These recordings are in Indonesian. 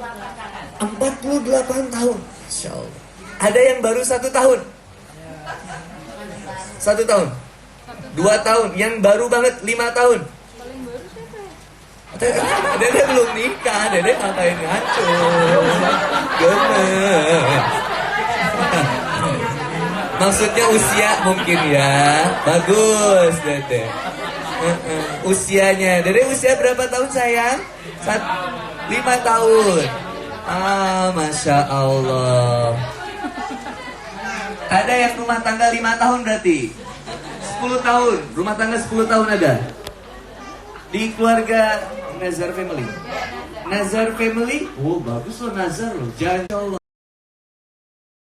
48 tahun. Masya Allah. Ada yang baru 1 tahun. 1 tahun. 2 tahun. Yang baru banget 5 tahun. Dede belum nikah. Dede ngapain ngancur. Gemes. Maksudnya usia mungkin ya. Bagus Dede. Usianya. Dede usia berapa tahun sayang? 5 tahun. Masya Allah. Ada yang rumah tangga 5 tahun berarti 10 tahun. Rumah tangga 10 tahun ada di keluarga Nazar Family. Nazar Family. Oh bagus loh Nazar loh. Jangan Allah.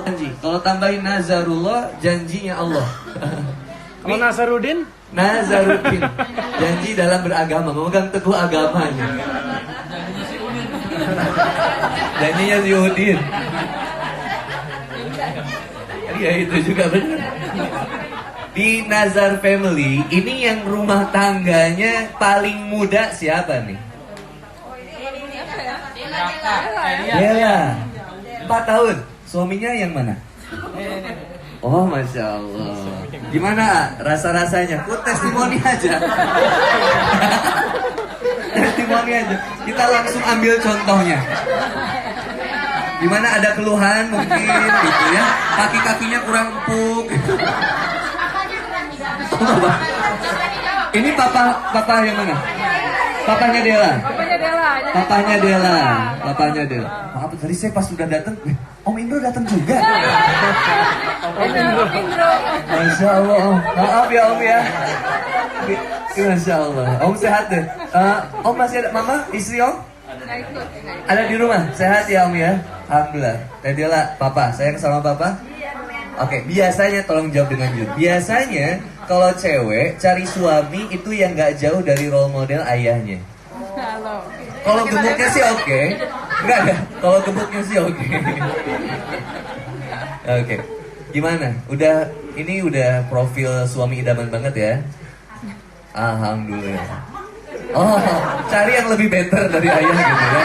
Janji. Kalau tambahin Nazarullah, janjinya Allah. Kalau Nazaruddin? Nazaruddin. Janji dalam beragama, memegang teguh agamanya. Janjinya si Udin. Iya itu juga benar. Di Nazar Family, ini yang rumah tangganya paling muda siapa nih? Dela. 4 tahun. Suaminya yang mana? Oh Masya Allah. Gimana rasa-rasanya? Testimoni aja. Testimoni aja. Kita langsung ambil contohnya. Gimana, ada keluhan mungkin gitu ya? Kaki-kakinya kurang empuk gitu. Ini papa yang mana? Papanya Dela. Papanya Dela. Maaf tadi saya pas sudah datang, Om Indro datang juga. Om Indro. Masya Allah. Maaf ya Om ya. Masya Allah. Om sehat deh. Om masih ada mama, istri Om? Ada di rumah. Sehat ya Om ya. Alhamdulillah. Teh Dela, papa, sayang sama papa? Oke, biasanya tolong jawab dengan jujur. Biasanya kalau cewek cari suami itu yang nggak jauh dari role model ayahnya. Kalau gemuknya sih oke. Enggak ada. Kalau gemuknya sih oke. Oke. Gimana? Ini udah profil suami idaman banget ya? Alhamdulillah. Oh, cari yang lebih better dari ayah gitu ya.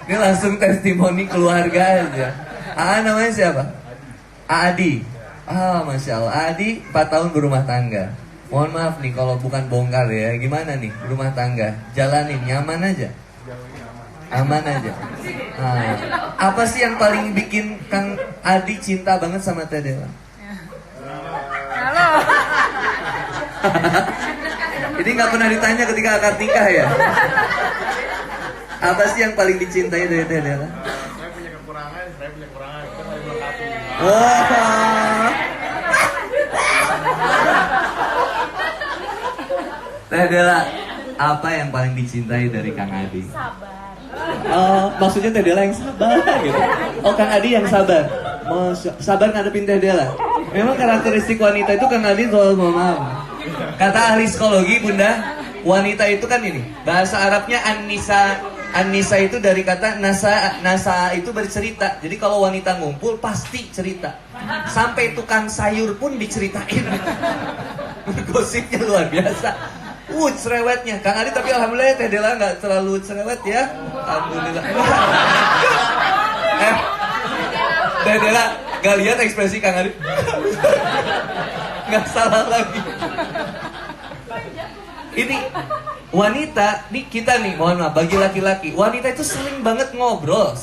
Ini langsung testimoni keluarga aja. Namanya siapa? Adi. Masya Allah. Adi 4 tahun berumah tangga. Mohon maaf nih kalau bukan bongkar ya. Gimana nih rumah tangga? Jalanin nyaman aja. Aman aja. Apa sih yang paling bikin Kang Adi cinta banget sama Teh Dela? Halo. Ini nggak pernah ditanya ketika akad nikah ya? Apa sih yang paling dicintai dari Teh Dela? Saya punya kekurangan. Kita saling melengkapi. Wah. Teh Dela, apa yang paling dicintai dari Kang Adi? Sabar. Maksudnya Teh Dela yang sabar gitu. Kang Adi yang sabar. Sabar ngadepin Teh Dela. Memang karakteristik wanita itu Kang Adi selalu maaf. Kata ahli psikologi Bunda, wanita itu kan ini bahasa Arabnya An-Nisa itu dari kata nasa itu bercerita. Jadi kalau wanita ngumpul pasti cerita. Sampai tukang sayur pun diceritain. Gosipnya luar biasa. Cerewetnya Kang Adi, tapi alhamdulillah Teh Dela nggak terlalu cerewet ya. Alhamdulillah. Teh Dela nggak lihat ekspresi Kang Adi. Nggak salah lagi. Ini wanita, nih kita nih, mohon maaf, bagi laki-laki, wanita itu seneng banget ngobrol.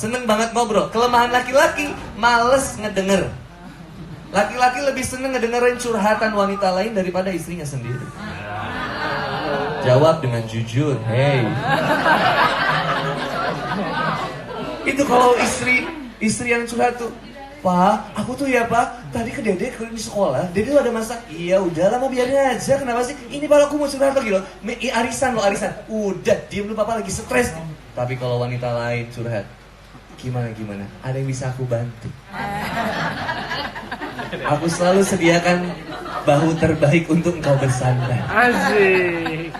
Kelemahan laki-laki, males ngedenger. Laki-laki lebih seneng ngedengerin curhatan wanita lain daripada istrinya sendiri. Jawab dengan jujur, hey. Itu kalau istri yang curhat tuh, Pak, aku tuh ya Pak, tadi ke Dede di sekolah, Dede tuh ada masak. Iya udahlah, mau biarin aja, kenapa sih? Ini Pak, aku mau curhat lagi loh. Arisan. Udah, diem lu Papa lagi stres. Tapi kalau wanita lain curhat, gimana? Ada yang bisa aku bantu? Aku selalu sediakan bahu terbaik untuk engkau bersandar. Asik.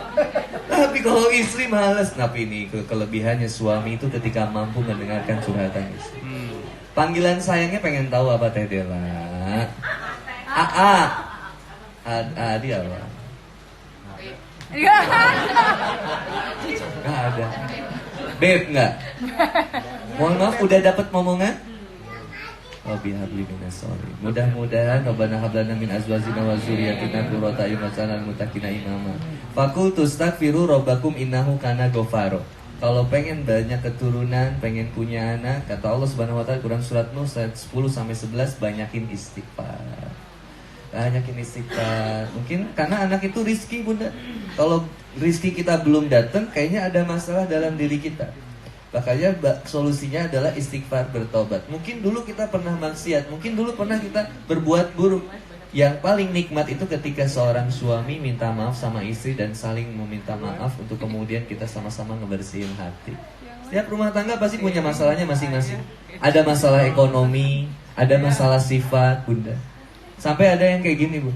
Tapi kalau istri males. Tapi ini kelebihannya suami itu ketika mampu mendengarkan curhatan istri. Panggilan sayangnya pengen tahu apa Teh Dela? Adi apa? Gak ada. Beb nggak? Mohon maaf, udah dapat momongan? Oh bihabli minas solihin. Mudah-mudahan Rabbana hablana min azwajina wa dzurriyyatina qurrata a'yun waj'alna lil muttaqina imama. Faqultu astaghfiru rabbakum innahu kana ghafaro. Kalau pengen banyak keturunan, pengen punya anak, kata Allah Subhanahu wa taala Quran surat Nuh ayat 10 sampai 11, banyakin istighfar. Banyakin istighfar. Mungkin karena anak itu rizki, Bunda. Kalau rizki kita belum datang, kayaknya ada masalah dalam diri kita. Makanya solusinya adalah istighfar, bertobat. Mungkin dulu kita pernah maksiat, mungkin dulu pernah kita berbuat buruk. Yang paling nikmat itu ketika seorang suami minta maaf sama istri dan saling meminta maaf untuk kemudian kita sama-sama ngebersihin hati. Setiap rumah tangga pasti punya masalahnya masing-masing. Ada masalah ekonomi, ada masalah sifat, Bunda. Sampai ada yang kayak gini, Bu.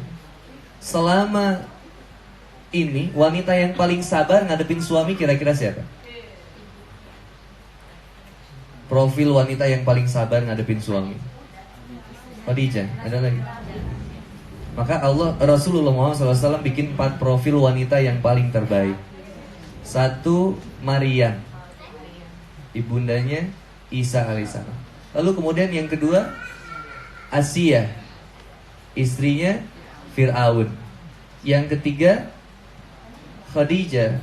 Selama ini wanita yang paling sabar ngadepin suami kira-kira siapa? Profil wanita yang paling sabar ngadepin suami. Khadijah, ada lagi. Maka Rasulullah SAW bikin 4 profil wanita yang paling terbaik. 1, Maryam, ibundanya Isa alaihissalam. Lalu kemudian yang kedua, Asia, istrinya Fir'aun. Yang ketiga, Khadijah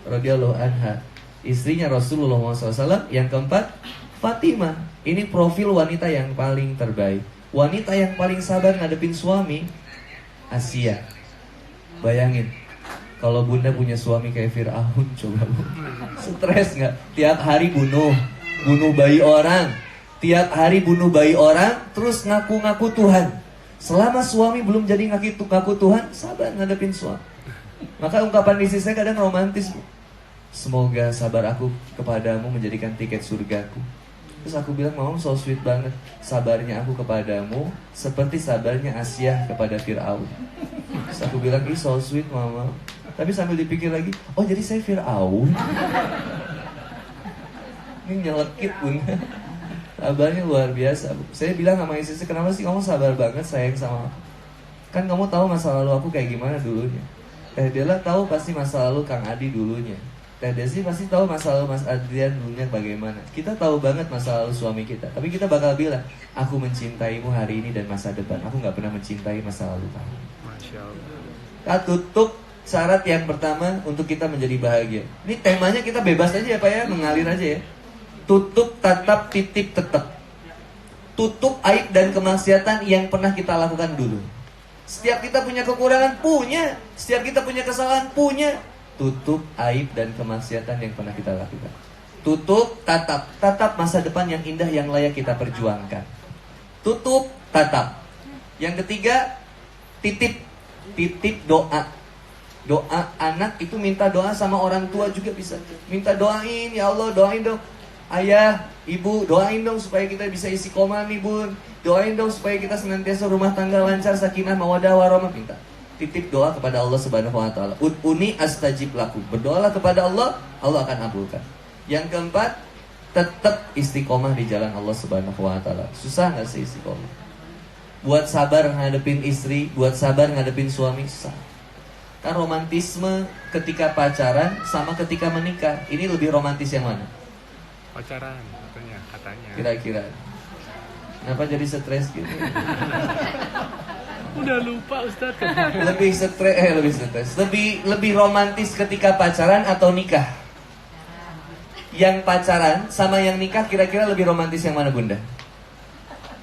radhiyallahu anha, istrinya Rasulullah SAW. Yang keempat, Fatimah. Ini profil wanita yang paling terbaik. Wanita yang paling sabar ngadepin suami, Asia. Bayangin, kalau Bunda punya suami kayak Fir'aun, coba Bu. Stres gak? Tiap hari bunuh bayi orang. Tiap hari bunuh bayi orang, terus ngaku-ngaku Tuhan. Selama suami belum jadi ngaku Tuhan, sabar ngadepin suami. Maka ungkapan istri saya kadang romantis, Bu. Semoga sabar aku kepadamu menjadikan tiket surgaku. Terus aku bilang, Mama so sweet banget. Sabarnya aku kepadamu seperti sabarnya Asia kepada Fir'aun. Terus aku bilang, ih so sweet Mama. Tapi sambil dipikir lagi, oh jadi saya Fir'aun. Ini nyelekit, Bunda. Sabarnya luar biasa, Bu. Saya bilang sama istri, kenapa sih kamu sabar banget sayang sama aku? Kan kamu tahu masa lalu aku kayak gimana dulunya. Teh Dela tahu pasti masa lalu Kang Adi dulunya. Teh Desi pasti tahu masa lalu Mas Adrian dulunya bagaimana. Kita tahu banget masa lalu suami kita. Tapi kita bakal bilang, aku mencintaimu hari ini dan masa depan. Aku gak pernah mencintai masa lalu kamu. Masya Allah. Kita tutup syarat yang pertama untuk kita menjadi bahagia. Ini temanya kita bebas aja ya Pak ya, mengalir aja ya. Tutup, tatap, titip, tetap. Tutup aib dan kemaksiatan yang pernah kita lakukan dulu. Setiap kita punya kekurangan, punya. Setiap kita punya kesalahan, punya. Tutup aib dan kemaksiatan yang pernah kita lakukan. Tutup, tatap. Tatap masa depan yang indah yang layak kita perjuangkan. Tutup, tatap. Yang ketiga, titip. Titip doa. Doa anak itu minta doa sama orang tua juga bisa. Minta doain, ya Allah doain dong. Ayah, ibu, doain dong supaya kita bisa istiqomah nih Bun. Doain dong supaya kita senantiasa rumah tangga lancar, sakinah, mawadah, warahmah. Minta. Titip doa kepada Allah Subhanahu wa taala. Ud'uni astajib lakum. Berdoalah kepada Allah, Allah akan abulkan. Yang keempat, tetap istiqomah di jalan Allah Subhanahu wa taala. Susah enggak sih istiqomah? Buat sabar ngadepin istri, buat sabar ngadepin suami, susah. Kan romantisme ketika pacaran sama ketika menikah, ini lebih romantis yang mana? Pacaran katanya. Kira-kira. Kenapa jadi stres gitu? Udah lupa Ustaz. Lebih stres. Lebih romantis ketika pacaran atau nikah? Yang pacaran sama yang nikah kira-kira lebih romantis yang mana Bunda?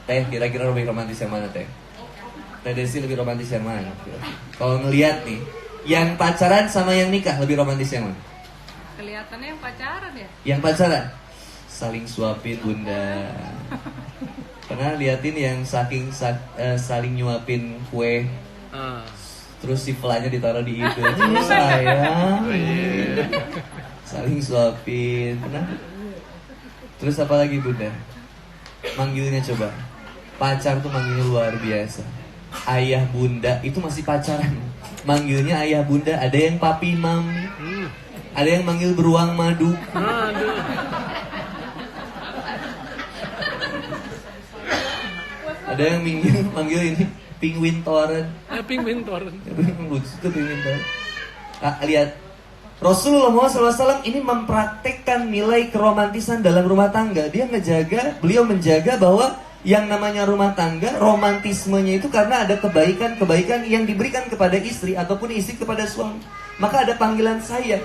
Teh, kira-kira lebih romantis yang mana Teh? Teh Desi lebih romantis yang mana? Kalau ngelihat nih, yang pacaran sama yang nikah lebih romantis yang mana? Kelihatannya yang pacaran ya? Yang pacaran saling suapin Bunda. Pernah liatin yang saling nyuapin kue, terus si pelanya ditaruh di hidung. Sayang, saling suapin. Pernah? Terus apa lagi Bunda? Manggilnya coba. Pacar tuh manggilnya luar biasa. Ayah Bunda itu masih pacaran. Manggilnya ayah Bunda. Ada yang papi mami. Ada yang manggil beruang madu. Ada yang manggil ini penguin toren. Penguin toren. Lucu tuh penguin toren. Lihat Rasulullah SAW ini mempraktekkan nilai keromantisan dalam rumah tangga. Beliau menjaga bahwa yang namanya rumah tangga, romantismenya itu karena ada kebaikan-kebaikan yang diberikan kepada istri ataupun istri kepada suami. Maka ada panggilan sayang.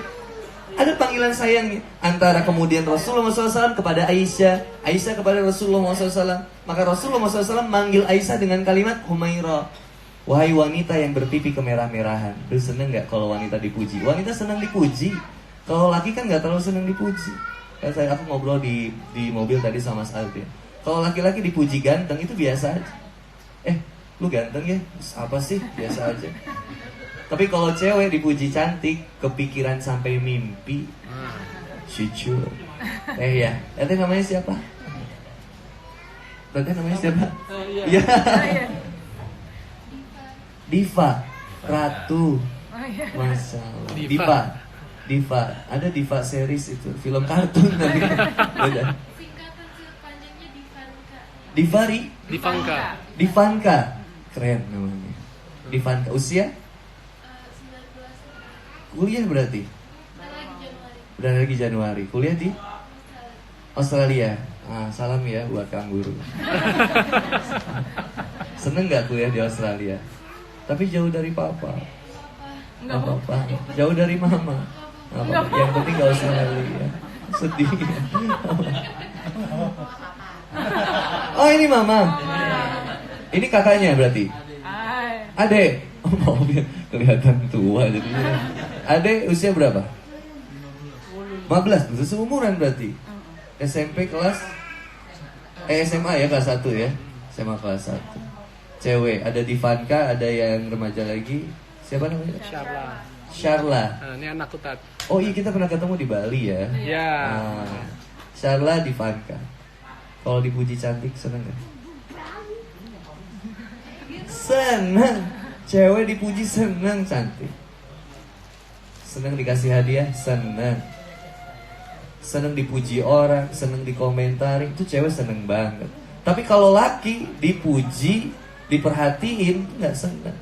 Ada panggilan sayangnya. Antara kemudian Rasulullah SAW kepada Aisyah, Aisyah kepada Rasulullah SAW. Maka Rasulullah SAW manggil Aisyah dengan kalimat Humaira. Wahai wanita yang berpipi kemerah-merahan. Lu seneng gak kalau wanita dipuji? Wanita senang dipuji. Kalau laki kan gak terlalu senang dipuji. Aku ngobrol di mobil tadi sama Mas Alvin. Kalau laki-laki dipuji ganteng itu biasa aja. Lu ganteng ya? Apa sih? Biasa aja. Tapi kalau cewek dipuji cantik, kepikiran sampai mimpi. Syukur. Ya, itu namanya siapa? Berarti namanya siapa? Iya. Diva, Ratu, Masya Allah. Diva. Ada Diva series itu, film kartun tadi. Singkatan panjangnya Divanka. Divanka, keren namanya. Divanka, usia? 19. Kuliah berarti? Udah lagi Januari. Kuliah di? Australia. Salam ya buat Kang Guru. Seneng gak kuliah di Australia? Tapi jauh dari papa. Nggak apa-apa. Jauh dari mama. Nggak apa-apa. Yang penting gak usah ya. Sedih. Oh ini mama. Ini kakaknya berarti. Adek. Oh kelihatan tua jadinya. Adek usia berapa? 15. Seumuran berarti. SMP kelas SMA ya kelas 1 ya. SMA kelas 1. Cewek, ada Divanka, ada yang remaja lagi. Siapa namanya? Sharla. Ini anak Kutat. Oh iya, kita pernah ketemu di Bali ya. Iya. Sharla, Divanka. Kalau dipuji cantik seneng gak? Seneng. Cewek dipuji seneng, cantik. Seneng dikasih hadiah, seneng. Seneng dipuji orang, seneng dikomentari, itu cewek seneng banget. Tapi kalau laki dipuji, diperhatiin, nggak senang.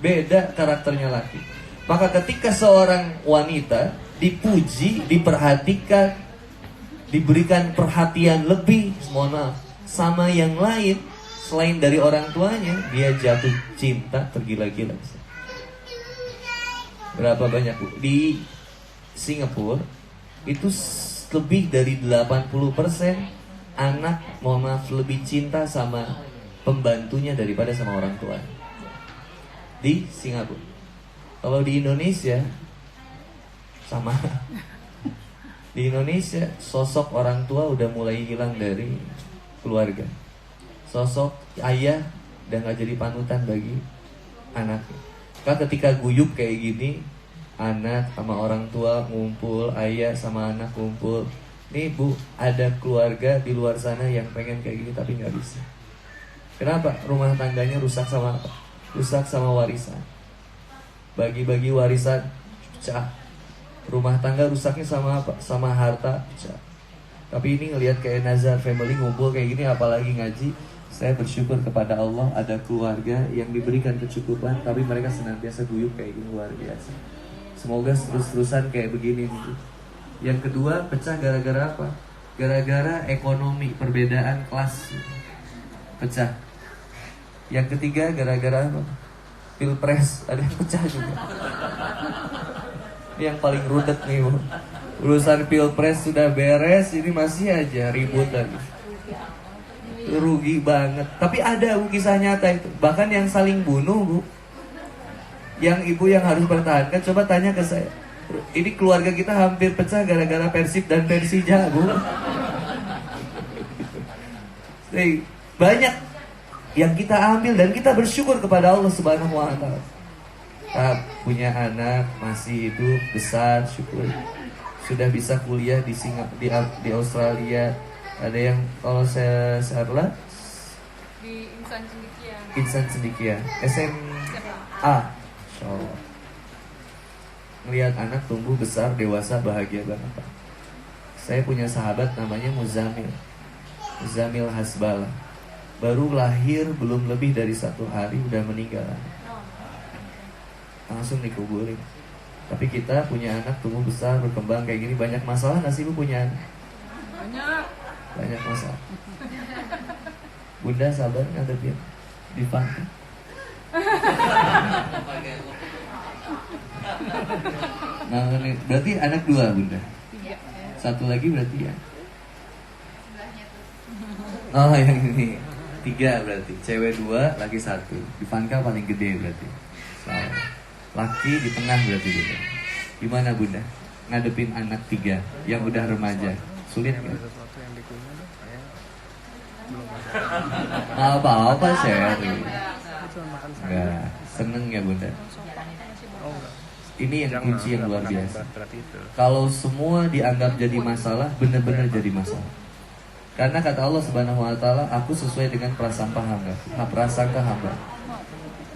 Beda karakternya laki. Maka ketika seorang wanita dipuji, diperhatikan, diberikan perhatian lebih, mohon maaf, sama yang lain selain dari orang tuanya, dia jatuh cinta tergila-gila. Berapa banyak Bu? Di Singapura itu lebih dari 80% anak, mohon maaf, lebih cinta sama pembantunya daripada sama orang tua. Di Singapura. Kalau di Indonesia sama. Di Indonesia sosok orang tua udah mulai hilang dari keluarga. Sosok ayah udah gak jadi panutan bagi anaknya. Karena ketika guyup kayak gini, anak sama orang tua ngumpul, ayah sama anak ngumpul. Nih Bu, ada keluarga di luar sana yang pengen kayak gini tapi gak bisa. Kenapa? Rumah tangganya rusak sama apa? Rusak sama warisan. Bagi-bagi warisan pecah. Rumah tangga rusaknya sama apa? Sama harta pecah. Tapi ini ngelihat kayak Nazar family ngumpul kayak gini, apalagi ngaji. Saya bersyukur kepada Allah ada keluarga yang diberikan kecukupan, tapi mereka senantiasa guyup kayak gini, luar biasa. Semoga terus-terusan kayak begini nih. Yang kedua, pecah gara-gara apa? Gara-gara ekonomi, perbedaan kelas. Pecah. Yang ketiga gara-gara apa? Pilpres, ada yang pecah juga. Ini yang paling rudet nih Bu. Urusan Pilpres sudah beres, ini masih aja ribut lagi. Rugi banget. Tapi ada Bu kisah nyata itu. Bahkan yang saling bunuh Bu, yang ibu yang harus bertahankan, coba tanya ke saya. Ini keluarga kita hampir pecah gara-gara Persib dan Persija Bu. Banyak yang kita ambil dan kita bersyukur kepada Allah Subhanahu wa taala. Kita punya anak masih hidup besar, syukur. Sudah bisa kuliah di di Australia. Ada yang kalau saya salah Di Insan Cendekia. Insan Cendekia, SMA. Insyaallah. Melihat anak tumbuh besar, dewasa, bahagia banget Pak. Saya punya sahabat namanya Muzamil Hasbala. Baru lahir belum lebih dari 1 hari udah meninggal. Langsung dikuburin. Tapi kita punya anak tumbuh besar, berkembang kayak gini, banyak masalah nggak sih Bu punya anak? Banyak. Banyak masalah. Bunda sabar ngadepin Divan. Nah, berarti anak 2 Bunda. Satu lagi berarti ya. Oh yang ini 3 berarti. Cewek 2, laki 1. Divanka paling gede berarti. Salah. Laki di tengah berarti Bunda. Gimana Bunda? Ngadepin anak 3 yang udah remaja. Sulit nggak? Apa-apa share. Enggak, seneng ya Bunda. Ini yang kunci yang luar biasa. Kalau semua dianggap jadi masalah, benar-benar jadi masalah. Karena kata Allah Subhanahu wa taala, aku sesuai dengan prasangka hamba.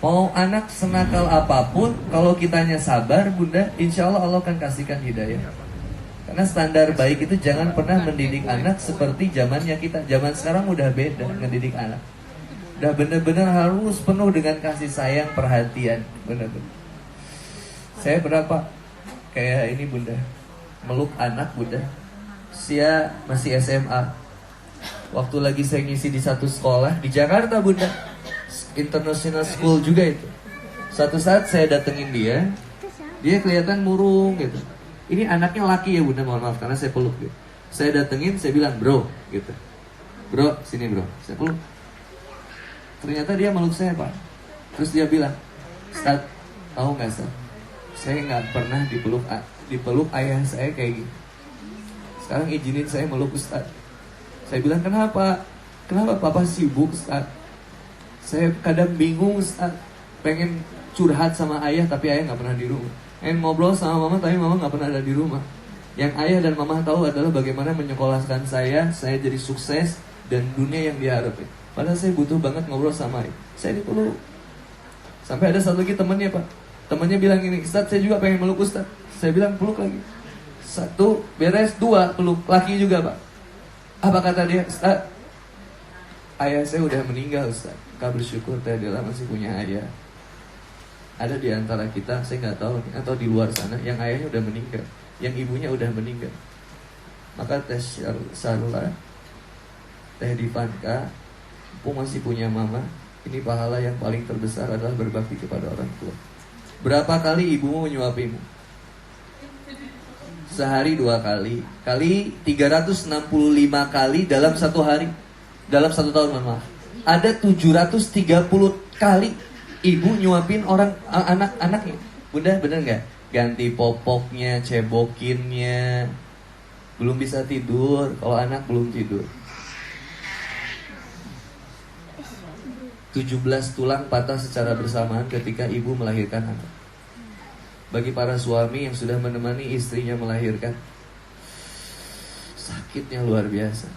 Mau anak senakal apapun, kalau kitanya sabar, Bunda, insya Allah Allah akan kasihkan hidayah. Karena standar baik itu jangan pernah mendidik anak seperti zamannya kita. Zaman sekarang udah beda mendidik anak. Udah benar-benar harus penuh dengan kasih sayang, perhatian, benar-benar. Saya berapa kayak ini Bunda, meluk anak Bunda. Saya masih SMA. Waktu lagi saya ngisi di satu sekolah di Jakarta Bunda, international school juga itu. Suatu saat saya datengin dia kelihatan murung gitu. Ini anaknya laki ya Bunda, mohon maaf karena saya peluk gitu. Saya datengin, saya bilang bro gitu. Bro, sini bro, saya peluk. Ternyata dia meluk saya Pak. Terus dia bilang, Ustaz, tahu nggak Ustaz? Saya nggak pernah dipeluk ayah saya kayak gini. Sekarang izinin saya meluk Ustaz. Saya bilang kenapa? Kenapa Papa sibuk Ustaz? Saya kadang bingung Ustaz. Pengen curhat sama ayah tapi ayah nggak pernah di rumah. Pengen ngobrol sama mama tapi mama nggak pernah ada di rumah. Yang ayah dan mama tahu adalah bagaimana menyekolahkan saya jadi sukses dan dunia yang diharapin. Padahal saya butuh banget ngobrol sama ayah. Saya dipeluk. Sampai ada satu lagi temannya Pak. Temannya bilang gini, Ustaz saya juga pengen meluk Ustaz. Saya bilang peluk lagi. 1 beres, 2 peluk. Laki juga Pak. Apa kata dia? Ustaz, ayah saya udah meninggal Ustaz. Kak bersyukur Teh Dela masih punya ayah. Ada di antara kita, saya nggak tahu nih, atau di luar sana yang ayahnya udah meninggal, yang ibunya udah meninggal. Maka Teh Sarula, Teh Divanka, masih punya mama. Ini pahala yang paling terbesar adalah berbakti kepada orang tua. Berapa kali ibumu menyuapimu? Sehari 2 kali. Kali 365 kali dalam 1 hari. Dalam 1 tahun, maaf. Ada 730 kali ibu nyuapin orang anak-anaknya. Bunda, bener nggak? Ganti popoknya, cebokinnya. Belum bisa tidur. Kalau anak belum tidur. 17 tulang patah secara bersamaan ketika ibu melahirkan anak. Bagi para suami yang sudah menemani istrinya melahirkan, sakitnya luar biasa.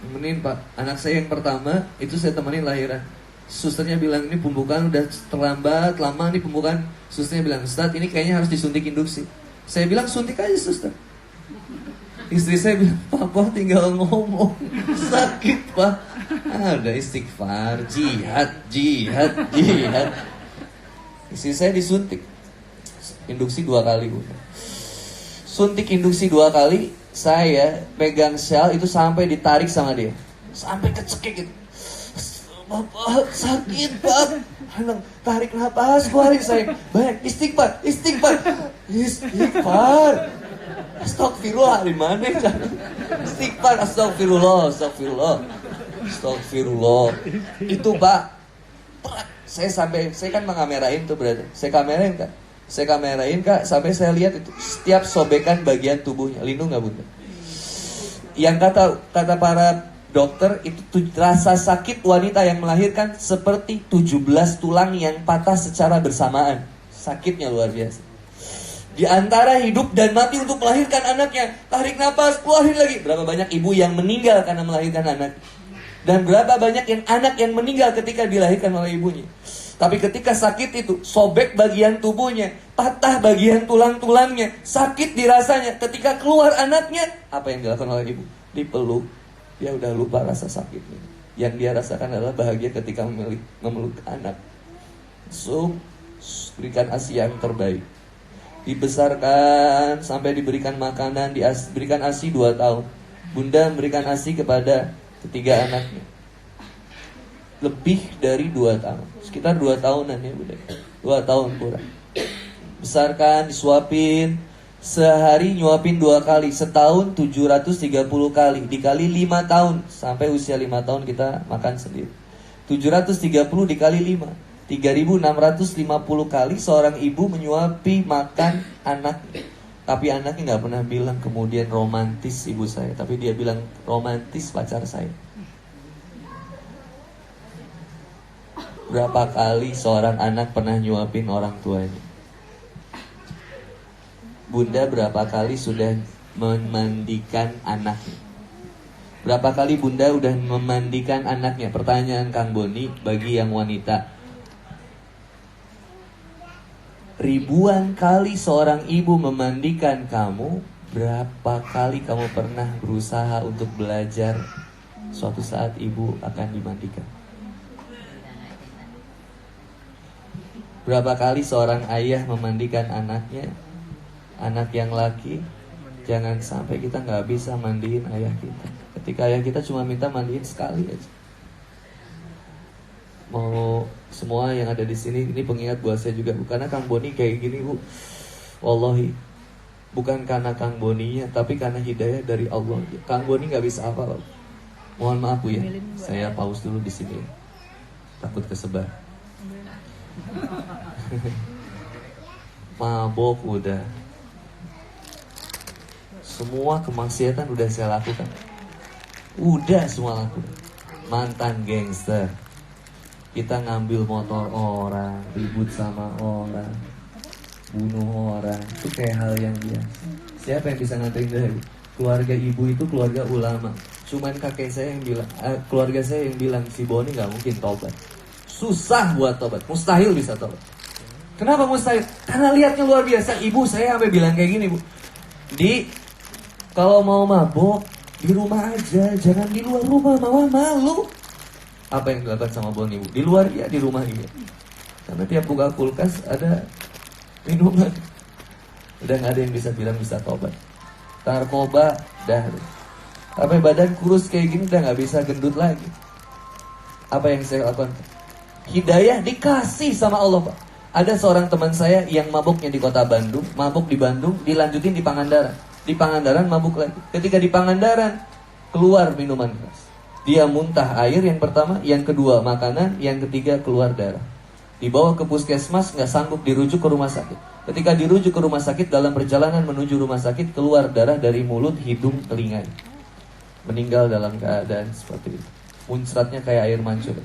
Temenin Pak, anak saya yang pertama itu saya temenin lahiran. Susternya bilang ini pembukaan udah terlambat, lama nih pembukaan. Susternya bilang, Ustaz ini kayaknya harus disuntik induksi. Saya bilang suntik aja suster. Istri saya bilang, Papa tinggal ngomong, sakit Pak. Udah istighfar, jihad. Istri saya disuntik induksi 2 kali Bunda. Suntik induksi 2 kali, saya pegang sel itu sampai ditarik sama dia, sampai kecekik gitu. Bapak sakit Pak. Tarik nafas, keluarin saya. Baik, istighfar. Astagfirullah, di mana ya? Istighfar, astagfirullah. Itu Pak. Saya kan mengamerain tuh berarti. Saya kamerain Kak, sampai saya lihat itu setiap sobekan bagian tubuhnya. Lindung nggak Bunda? Yang kata para dokter itu rasa sakit wanita yang melahirkan seperti 17 tulang yang patah secara bersamaan. Sakitnya luar biasa. Di antara hidup dan mati untuk melahirkan anaknya. Tarik nafas, keluarin lagi. Berapa banyak ibu yang meninggal karena melahirkan anak. Dan berapa banyak anak yang meninggal ketika dilahirkan oleh ibunya. Tapi ketika sakit itu, sobek bagian tubuhnya, patah bagian tulang-tulangnya, sakit dirasanya. Ketika keluar anaknya, apa yang dilakukan oleh ibu? Dipeluk. Dia udah lupa rasa sakitnya. Yang dia rasakan adalah bahagia ketika memeluk anak. So, berikan ASI yang terbaik. Dibesarkan sampai diberikan makanan, diberikan ASI 2 tahun. Bunda memberikan ASI kepada ketiga anaknya. Lebih dari 2 tahun. Sekitar 2 tahunan ya Bunda. 2 tahun kurang. Besarkan, disuapin. Sehari nyuapin 2 kali. Setahun 730 kali. Dikali 5 tahun. Sampai usia 5 tahun kita makan sendiri. 730 dikali 5. 3.650 kali seorang ibu menyuapi makan anaknya. Tapi anaknya gak pernah bilang kemudian romantis ibu saya. Tapi dia bilang romantis pacar saya. Berapa kali seorang anak pernah nyuapin orang tuanya? Bunda berapa kali sudah memandikan anaknya? Berapa kali Bunda udah memandikan anaknya? Pertanyaan Kang Boni bagi yang wanita. Ribuan kali seorang ibu memandikan kamu. Berapa kali kamu pernah berusaha untuk belajar suatu saat ibu akan dimandikan? Berapa kali seorang ayah memandikan anaknya? Anak yang laki. Jangan sampai kita gak bisa mandiin ayah kita. Ketika ayah kita cuma minta mandiin sekali aja. Mau semua yang ada di sini, ini pengingat buat saya juga, karena Kang Boni kayak gini Bu. Wallahi, bukan karena Kang Boninya, tapi karena hidayah dari Allah. Kang Boni nggak bisa apa. Mohon maaf Bu ya, saya pause dulu di sini. Takut kesebar. Mabok udah. Semua kemaksiatan udah saya lakukan. Udah semua lakukan. Mantan gangster. Kita ngambil motor orang, ribut sama orang, bunuh orang. Itu kayak hal yang biasa. Siapa yang bisa nganterin dari? Keluarga ibu itu keluarga ulama. Cuman kakek saya yang bilang, keluarga saya yang bilang si Boni gak mungkin tobat. Susah buat tobat, mustahil bisa tobat. Kenapa mustahil? Karena lihatnya luar biasa. Ibu saya sampai bilang kayak gini Bu. Kalau mau mabok di rumah aja, jangan di luar rumah, mama malu. Apa yang dilakukan sama Boni Bu? Di luar ya, di rumah iya. Karena tiap buka kulkas ada minuman. Udah gak ada yang bisa bilang bisa tobat. Narkoba, dah. Sampai badan kurus kayak gini udah gak bisa gendut lagi. Apa yang saya lakukan? Hidayah dikasih sama Allah Pak. Ada seorang teman saya yang mabuknya di kota Bandung, mabuk di Bandung, dilanjutin di Pangandaran. Di Pangandaran mabuk lagi. Ketika di Pangandaran, keluar minuman keras. Dia muntah air yang pertama, yang kedua makanan, yang ketiga keluar darah. Dibawa ke puskesmas, gak sanggup, dirujuk ke rumah sakit. Ketika dirujuk ke rumah sakit, dalam perjalanan menuju rumah sakit, keluar darah dari mulut, hidung, telinga. Meninggal dalam keadaan seperti itu. Muncratnya kayak air mancur.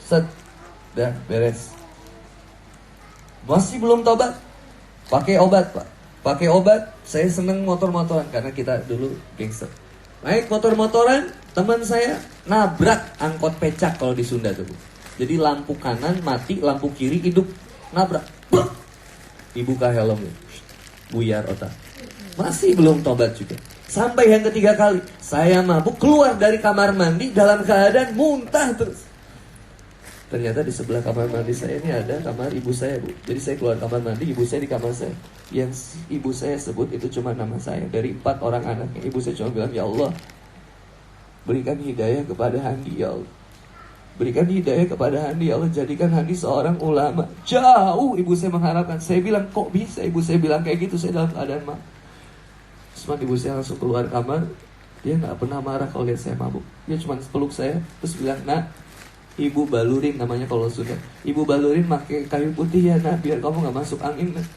Set, dah beres. Masih belum tobat? Pakai obat Pak. Pakai obat, saya seneng motor-motoran karena kita dulu gangster. Naik motor-motoran, teman saya nabrak angkot pecak kalau di Sunda tuh Bu. Jadi lampu kanan mati, lampu kiri hidup, nabrak. Buk! Dibuka helmnya, buyar otak. Masih belum tobat juga. Sampai yang ketiga kali, saya mabuk keluar dari kamar mandi dalam keadaan muntah terus. Ternyata di sebelah kamar mandi saya ini ada kamar ibu saya Bu. Jadi saya keluar kamar mandi, ibu saya di kamar saya. Yang ibu saya sebut itu cuma nama saya. Dari 4 orang anaknya, ibu saya cuma bilang, ya Allah, berikan hidayah kepada Handi ya Allah. Berikan hidayah kepada Handi ya Allah. Jadikan Handi seorang ulama. Jauh ibu saya mengharapkan. Saya bilang, kok bisa ibu saya bilang kayak gitu? Saya dalam keadaan mabuk. Terus ibu saya langsung keluar kamar. Dia gak pernah marah kalau lihat saya mabuk. Dia cuma peluk saya, terus bilang, nak, ibu balurin, namanya kalau sudah. Ibu balurin pakai kayu putih ya nak, biar kamu gak masuk angin nak.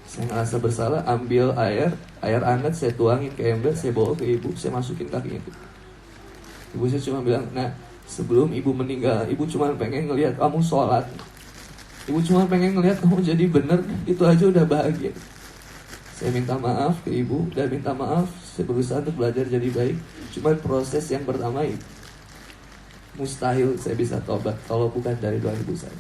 Saya ngerasa bersalah, ambil air hangat, saya tuangin ke ember, saya bawa ke ibu, saya masukin kakinya. Ibu saya cuma bilang, nah sebelum ibu meninggal, ibu cuma pengen ngelihat kamu sholat. Ibu cuma pengen ngelihat kamu jadi bener, itu aja udah bahagia. Saya minta maaf ke ibu, dan minta maaf, saya berusaha untuk belajar jadi baik. Cuma proses yang pertama itu mustahil saya bisa tobat kalau bukan dari doa ibu saya.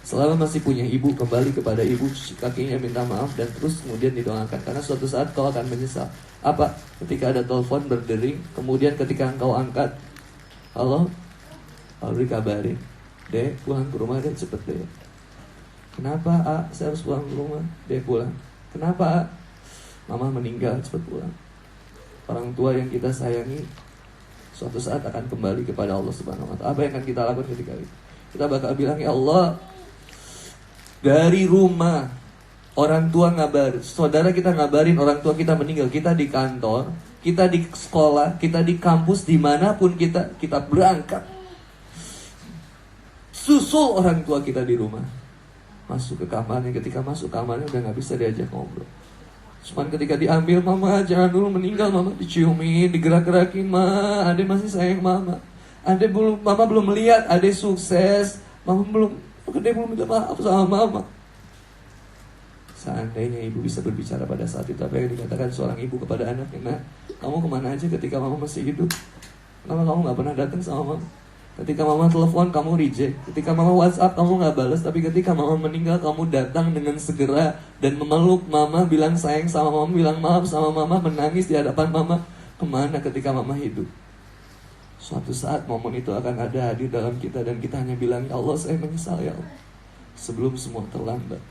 Selama masih punya ibu, kembali kepada ibu, kakinya minta maaf dan terus kemudian didoakan. Karena suatu saat kau akan menyesal. Apa? Ketika ada telepon berdering, kemudian ketika engkau angkat, halo, Alri kabarin, Dek pulang ke rumah deh cepet deh. Kenapa saya harus pulang ke rumah? Dek pulang. Kenapa? Mama meninggal, cepat pulang. Orang tua yang kita sayangi suatu saat akan kembali kepada Allah Subhanahu wa Ta'ala. Apa yang akan kita lakukan ketika itu? Kita bakal bilang, ya Allah, dari rumah orang tua ngabar, saudara kita ngabarin orang tua kita meninggal, kita di kantor, kita di sekolah, kita di kampus, dimanapun kita berangkat, susul orang tua kita di rumah, masuk ke kamarnya. Ketika masuk kamarnya udah gak bisa diajak ngobrol. Cuman ketika diambil, mama jangan dulu meninggal, mama diciumin, digerak-gerakin, ma, ade masih sayang mama. Mama belum melihat ade sukses, mama belum minta maaf sama mama. Seandainya ibu bisa berbicara pada saat itu, apa yang dikatakan seorang ibu kepada anaknya, nak, kamu kemana aja ketika mama masih hidup? Kenapa kamu gak pernah datang sama mama? Ketika mama telepon, kamu reject. Ketika mama WhatsApp, kamu gak balas. Tapi ketika mama meninggal, kamu datang dengan segera dan memeluk mama, bilang sayang sama mama, bilang maaf sama mama, menangis di hadapan mama. Kemana ketika mama hidup? Suatu saat momen itu akan ada hadir dalam kita, dan kita hanya bilang, ya Allah, saya menyesal ya Allah, sebelum semua terlambat.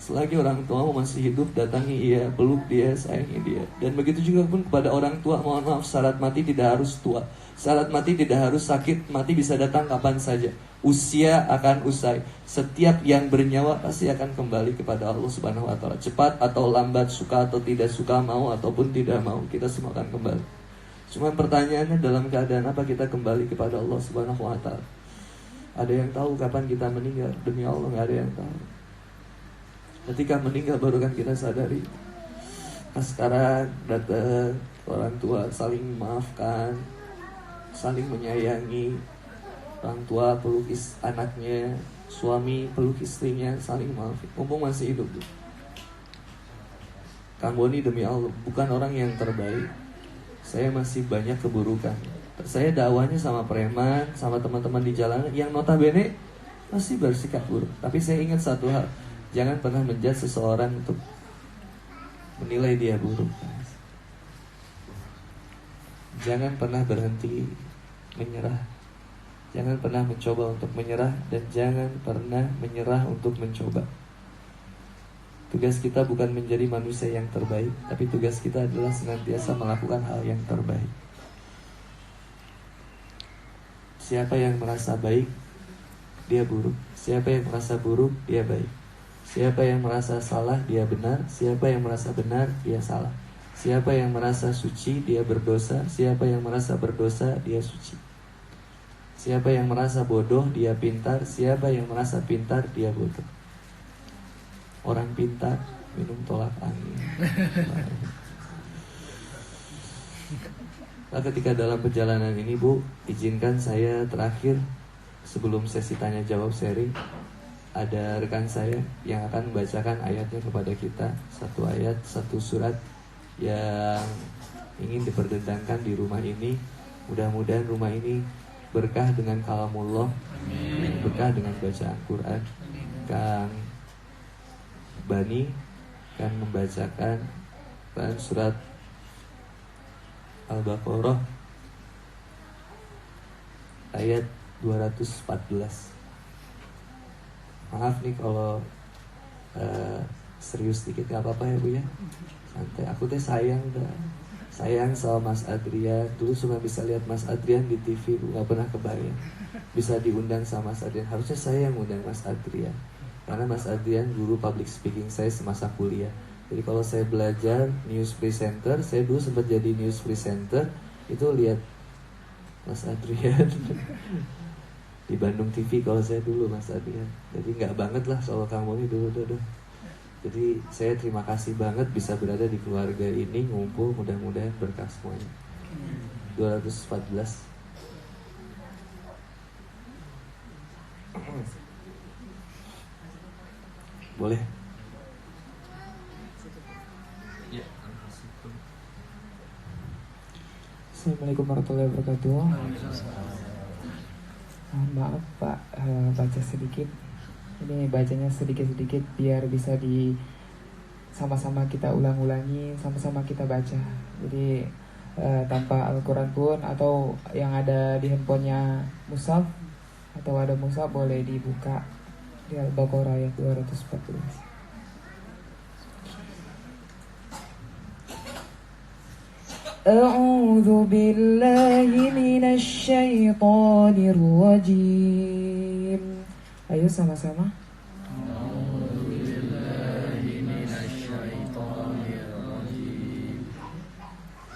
Selagi orang tuamu masih hidup, datangi ia, peluk dia, sayangi dia. Dan begitu juga pun kepada orang tua, mohon maaf, syarat mati tidak harus tua, syarat mati tidak harus sakit, mati bisa datang kapan saja. Usia akan usai. Setiap yang bernyawa pasti akan kembali kepada Allah Subhanahu wa Ta'ala. Cepat atau lambat, suka atau tidak suka, mau ataupun tidak mau, kita semua akan kembali. Cuma pertanyaannya, dalam keadaan apa kita kembali kepada Allah Subhanahu wa Ta'ala? Ada yang tahu kapan kita meninggal? Demi Allah, gak ada yang tahu. Ketika meninggal baru kan kita sadari. Nah, sekarang datang orang tua, saling memaafkan, saling menyayangi. Orang tua peluk anaknya, suami peluk istrinya, saling maafin. Mumpung masih hidup. Kang Boni, demi Allah, bukan orang yang terbaik. Saya masih banyak keburukan. Saya dakwahnya sama preman, sama teman-teman di jalanan yang notabene masih bersikap buruk. Tapi saya ingat satu hal, jangan pernah menjudge seseorang untuk menilai dia buruk. Jangan pernah berhenti menyerah. Jangan pernah mencoba untuk menyerah, dan jangan pernah menyerah untuk mencoba. Tugas kita bukan menjadi manusia yang terbaik, tapi tugas kita adalah senantiasa melakukan hal yang terbaik. Siapa yang merasa baik, dia buruk. Siapa yang merasa buruk, dia baik. Siapa yang merasa salah, dia benar. Siapa yang merasa benar, dia salah. Siapa yang merasa suci, dia berdosa. Siapa yang merasa berdosa, dia suci. Siapa yang merasa bodoh, dia pintar. Siapa yang merasa pintar, dia bodoh. Orang pintar minum tolak angin. Nah, ketika dalam perjalanan ini, Bu, izinkan saya terakhir sebelum sesi tanya jawab sharing, ada rekan saya yang akan membacakan ayatnya kepada kita. Satu ayat, satu surat yang ingin diperdentangkan di rumah ini. Mudah-mudahan rumah ini berkah dengan kalamullah, berkah dengan bacaan Quran. Kang Bani akan membacakan surat Al-Baqarah ayat 214. Maaf nih kalau serius dikit, gak apa-apa ya Bu ya. Santai, aku teh sayang sama Mas Adrian. Dulu cuma bisa lihat Mas Adrian di TV, Bu, gak pernah kebayang bisa diundang sama Mas Adrian. Harusnya saya yang undang Mas Adrian, karena Mas Adrian guru public speaking saya semasa kuliah. Jadi kalau saya belajar news presenter, saya dulu sempat jadi news presenter, itu lihat Mas Adrian di Bandung TV kalau saya dulu, Mas Adrian. Jadi nggak banget lah soal kamu ini dulu. Jadi saya terima kasih banget bisa berada di keluarga ini, ngumpul, mudah-mudahan berkah semuanya. 214. Boleh. Assalamualaikum warahmatullahi wabarakatuh. Maaf Pak, baca sedikit. Ini bacanya sedikit-sedikit biar bisa sama-sama kita ulang-ulangi, sama-sama kita baca. Jadi tanpa Al-Quran pun, atau yang ada di handphonenya mushaf atau ada mushaf boleh dibuka di Al-Baqarah ayat 214. أعوذ بالله من الشيطان الرجيم. Ayo sama-sama.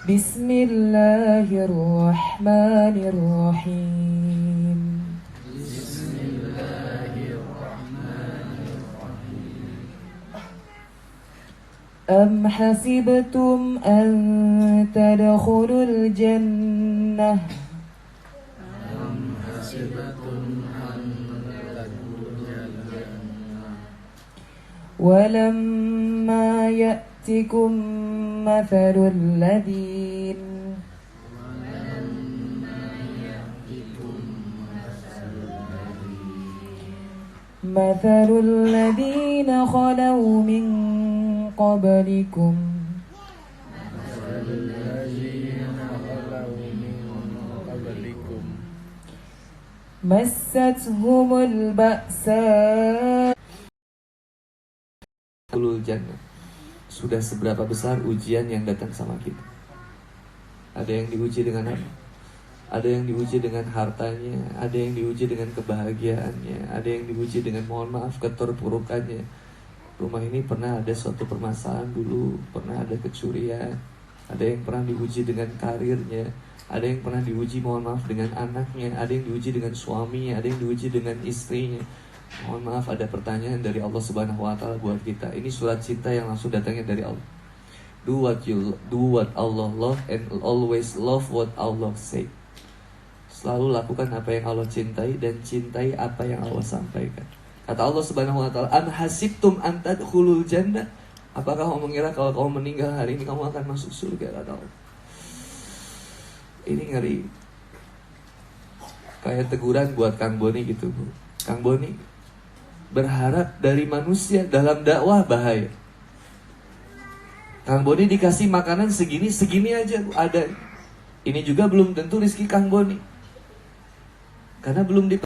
بسم الله الرحمن الرحيم. أم حسبتم أن تدخلوا الجنة ولما يأتكم مثل الذين خلوا من قبلكم مستهم البأساء. Jannah. Sudah seberapa besar ujian yang datang sama kita? Ada yang diuji dengan apa? Ada yang diuji dengan hartanya, ada yang diuji dengan kebahagiaannya, ada yang diuji dengan, mohon maaf, keterpurukannya. Rumah ini pernah ada suatu permasalahan dulu, pernah ada kecurian, ada yang pernah diuji dengan karirnya, ada yang pernah diuji, mohon maaf, dengan anaknya, ada yang diuji dengan suaminya, ada yang diuji dengan istrinya. Mohon maaf, ada pertanyaan dari Allah Subhanahu wa Ta'ala buat kita. Ini surat cinta yang langsung datangnya dari Allah. Do what Allah love and always love what Allah say. Selalu lakukan apa yang Allah cintai dan cintai apa yang Allah sampaikan. Kata Allah Subhanahu wa Ta'ala, am hasibtum an tadkhulul jannah? Apakah kamu mengira kalau kamu meninggal hari ini kamu akan masuk surga? Kata Allah. Ini ngeri. Kayak teguran buat Kang Boni gitu, Bu. Kang Boni, berharap dari manusia dalam dakwah bahaya. Kang Boni dikasih makanan segini aja, Bu, ada. Ini juga belum tentu rezeki Kang Boni, karena belum